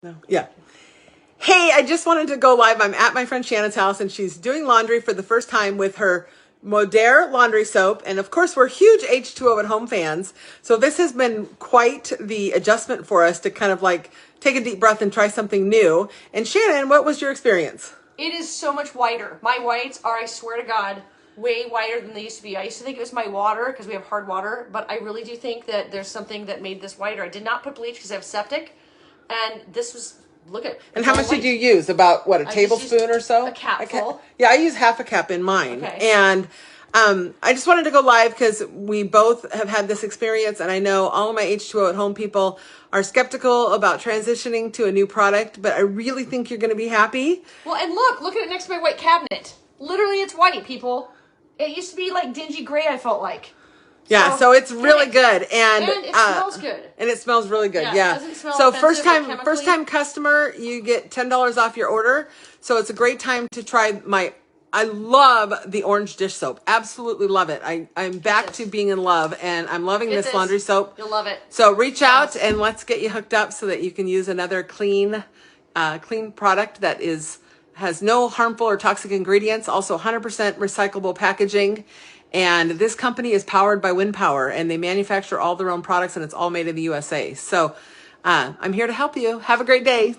No. Yeah. Hey, I just wanted to go live. I'm at my friend Shannon's house and she's doing laundry for the first time with her Modere laundry soap. And of course, we're huge H2O at home fans. So this has been quite the adjustment for us to kind of like take a deep breath and try something new. And Shannon, what was your experience? It is so much whiter. My whites are, I swear to God, way whiter than they used to be. I used to think it was my water because we have hard water, but I really do think that there's something that made this whiter. I did not put bleach because I have septic, and this was, look at. And how much did you use? About what, a tablespoon or so? A capful. Yeah, I use half a cup in mine. Okay. And I just wanted to go live because we both have had this experience, and I know all of my H2O at home people are skeptical about transitioning to a new product, but I really think you're going to be happy. Well, and look at it next to my white cabinet. Literally, it's white, people. It used to be like dingy gray, I felt like. Yeah, so it's really good, and it smells good, and it smells really good. Yeah. It doesn't smell so offensive first time customer, you get $10 off your order. So it's a great time to try my. I love the orange dish soap. Absolutely love it. I'm back to being in love, and I'm loving this laundry soap. You'll love it. So reach out and let's get you hooked up so that you can use another clean product that has no harmful or toxic ingredients. Also 100% recyclable packaging. And this company is powered by wind power, and they manufacture all their own products, and it's all made in the USA. So I'm here to help you. Have a great day.